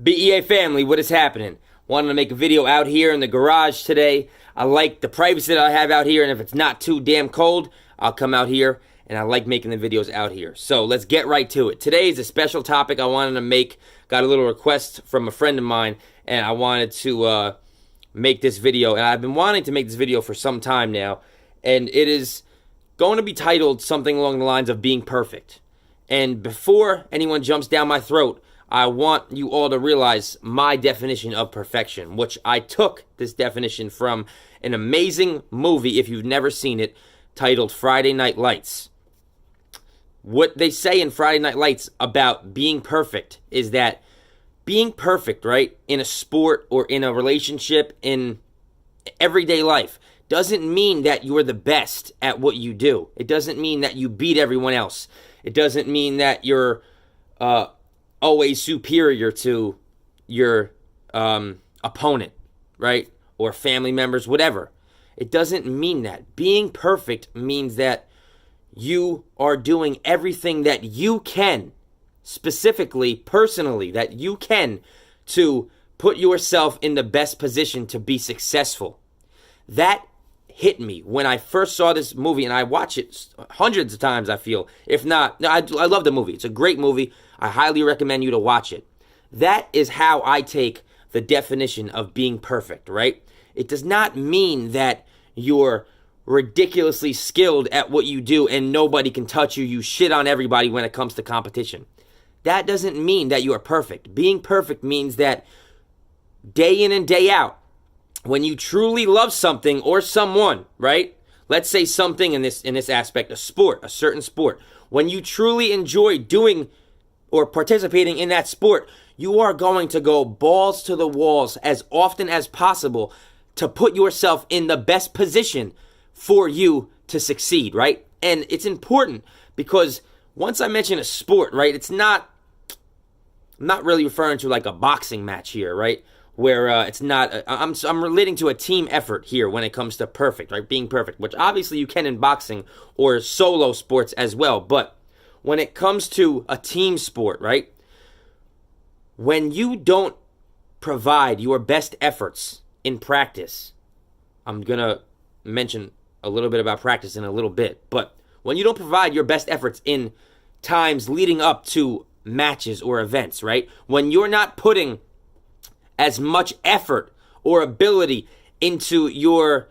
B.E.A. family, what is happening? Wanted to make a video out here in the garage today. I like the privacy that I have out here, and if it's not too damn cold, I'll come out here, and I like making the videos out here. So let's get right to it. Today is a special topic I wanted to make. Got a little request from a friend of mine, and I wanted to make this video. And I've been wanting to make this video for some time now, and it is going to be titled something along the lines of being perfect. And before anyone jumps down my throat, I want you all to realize my definition of perfection, which I took this definition from an amazing movie, if you've never seen it, titled Friday Night Lights. What they say in Friday Night Lights about being perfect is that being perfect, right, in a sport or in a relationship, in everyday life, doesn't mean that you're the best at what you do. It doesn't mean that you beat everyone else. It doesn't mean that you're always superior to your opponent, right? Or family members, whatever. It doesn't mean that. Being perfect means that you are doing everything that you can, specifically, personally, that you can to put yourself in the best position to be successful. That hit me when I first saw this movie, and I watch it hundreds of times, I feel. If not, I love the movie. It's a great movie. I highly recommend you to watch it. That is how I take the definition of being perfect, right? It does not mean that you're ridiculously skilled at what you do and nobody can touch you. You shit on everybody when it comes to competition. That doesn't mean that you are perfect. Being perfect means that day in and day out, when you truly love something or someone, right? Let's say something in this aspect, a sport, a certain sport. When you truly enjoy doing or participating in that sport, you are going to go balls to the walls as often as possible to put yourself in the best position for you to succeed, right? And it's important because once I mention a sport, right, I'm not really referring to like a boxing match here, right? Where it's not, I'm relating to a team effort here when it comes to perfect, right? Being perfect, which obviously you can in boxing or solo sports as well. But when it comes to a team sport, right? When you don't provide your best efforts in practice, I'm going to mention a little bit about practice in a little bit, but when you don't provide your best efforts in times leading up to matches or events, right? When you're not putting as much effort or ability into your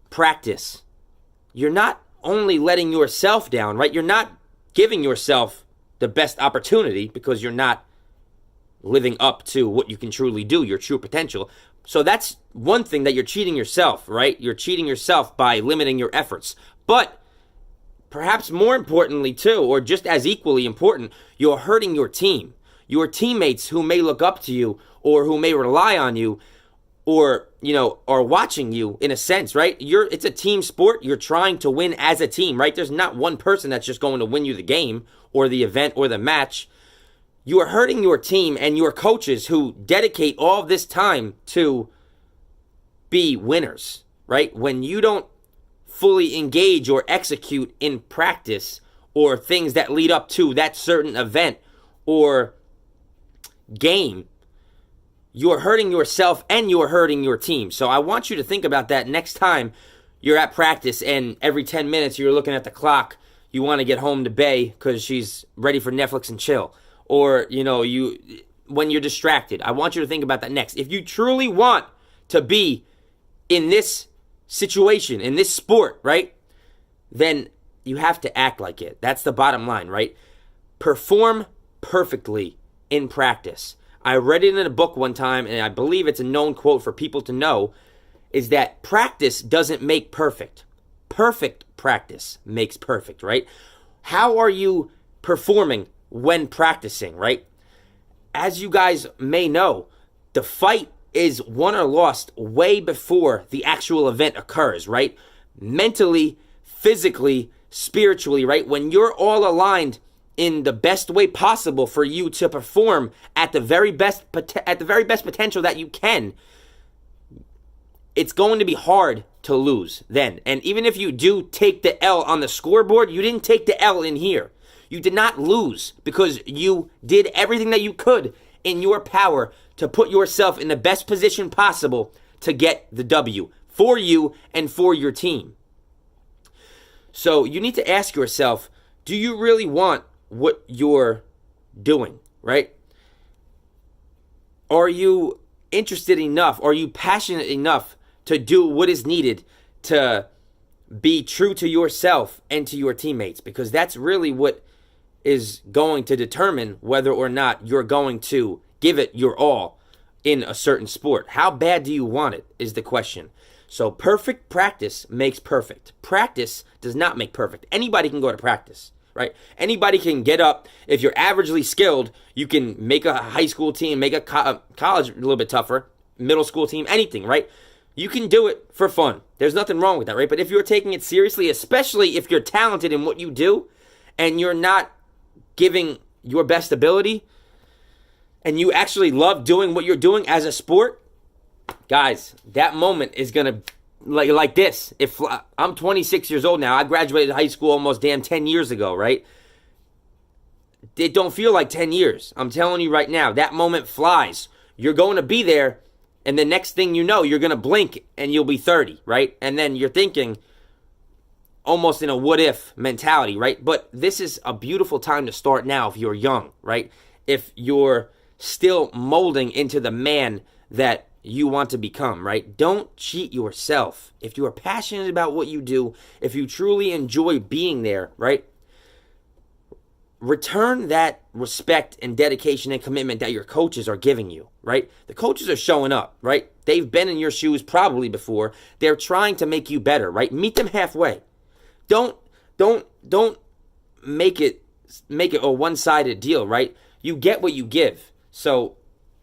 practice, you're not only letting yourself down, right? You're not giving yourself the best opportunity because you're not living up to what you can truly do, your true potential. So that's one thing that you're cheating yourself, right? You're cheating yourself by limiting your efforts. But perhaps more importantly too, or just as equally important, you're hurting your team. Your teammates who may look up to you or who may rely on you or, are watching you in a sense, right? It's a team sport. You're trying to win as a team, right? There's not one person that's just going to win you the game or the event or the match. You are hurting your team and your coaches who dedicate all this time to be winners, right? When you don't fully engage or execute in practice or things that lead up to that certain event or game, you're hurting yourself and you're hurting your team. So I want you to think about that next time you're at practice and every 10 minutes you're looking at the clock. You want to get home to Bay because she's ready for Netflix and chill. Or, when you're distracted. I want you to think about that next. If you truly want to be in this situation, in this sport, right, then you have to act like it. That's the bottom line, right? Perform perfectly in practice. I read it in a book one time, and I believe it's a known quote for people to know, is that practice doesn't make perfect. Perfect practice makes perfect, right? How are you performing when practicing, right? As you guys may know, the fight is won or lost way before the actual event occurs, right? Mentally, physically, spiritually, right? When you're all aligned in the best way possible for you to perform at the very best potential that you can, it's going to be hard to lose then. And even if you do take the L on the scoreboard, you didn't take the L in here. You did not lose because you did everything that you could in your power to put yourself in the best position possible to get the W for you and for your team. So you need to ask yourself, do you really want what you're doing, right? Are you interested enough? Are you passionate enough to do what is needed to be true to yourself and to your teammates? Because that's really what is going to determine whether or not you're going to give it your all in a certain sport. How bad do you want it is the question. So perfect practice makes perfect. Practice does not make perfect. Anybody can go to practice, right? Anybody can get up. If you're averagely skilled, you can make a high school team, make a college a little bit tougher, middle school team, anything, right? You can do it for fun. There's nothing wrong with that, right? But if you're taking it seriously, especially if you're talented in what you do and you're not giving your best ability and you actually love doing what you're doing as a sport, guys, that moment is going to like this. If I'm 26 years old now, I graduated high school almost damn 10 years ago, right? It don't feel like 10 years. I'm telling you right now, that moment flies. You're going to be there, and the next thing you know, you're going to blink and you'll be 30, right? And then you're thinking almost in a what-if mentality, right? But this is a beautiful time to start now if you're young, right? If you're still molding into the man that you want to become, right? Don't cheat yourself. If you are passionate about what you do, if you truly enjoy being there, right? Return that respect and dedication and commitment that your coaches are giving you, right? The coaches are showing up, right? They've been in your shoes probably before. They're trying to make you better, right? Meet them halfway. Don't make it a one-sided deal, right? You get what you give. So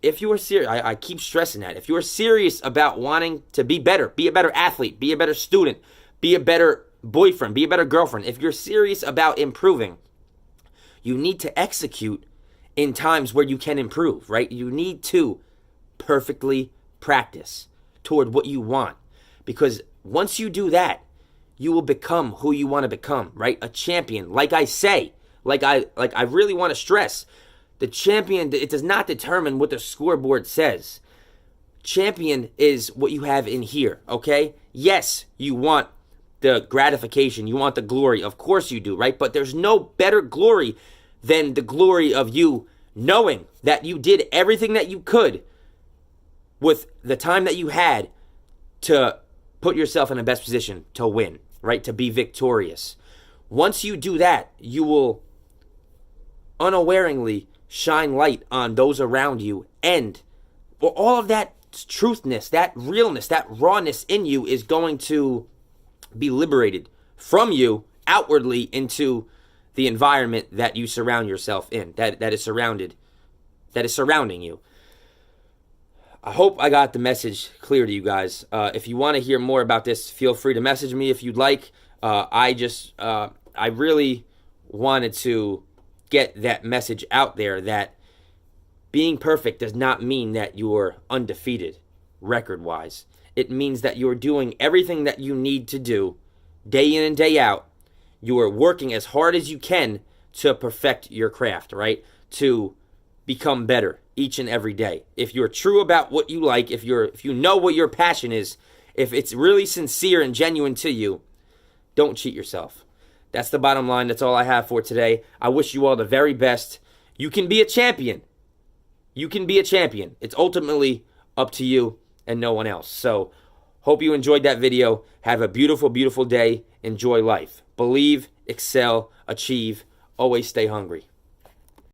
if you are serious, I keep stressing that. If you are serious about wanting to be better, be a better athlete, be a better student, be a better boyfriend, be a better girlfriend, if you're serious about improving, you need to execute in times where you can improve, right? You need to perfectly practice toward what you want. Because once you do that, you will become who you want to become, right? A champion. Like I say, like I really want to stress, the champion, it does not determine what the scoreboard says. Champion is what you have in here, okay? Yes, you want the gratification. You want the glory. Of course you do, right? But there's no better glory than the glory of you knowing that you did everything that you could with the time that you had to put yourself in the best position to win, right? To be victorious. Once you do that, you will unawareingly shine light on those around you, and all of that truthness, that realness, that rawness in you is going to be liberated from you outwardly into the environment that you surround yourself in, that is surrounding you. I hope I got the message clear to you guys. If you want to hear more about this, feel free to message me if you'd like. I really wanted to get that message out there that being perfect does not mean that you're undefeated record-wise. It means that you're doing everything that you need to do day in and day out. You are working as hard as you can to perfect your craft, right? To become better each and every day. If you're true about what you like, if you know what your passion is, if it's really sincere and genuine to you, don't cheat yourself. That's the bottom line. That's all I have for today. I wish you all the very best. You can be a champion. You can be a champion. It's ultimately up to you and no one else. So, hope you enjoyed that video. Have a beautiful, beautiful day. Enjoy life. Believe, excel, achieve. Always stay hungry.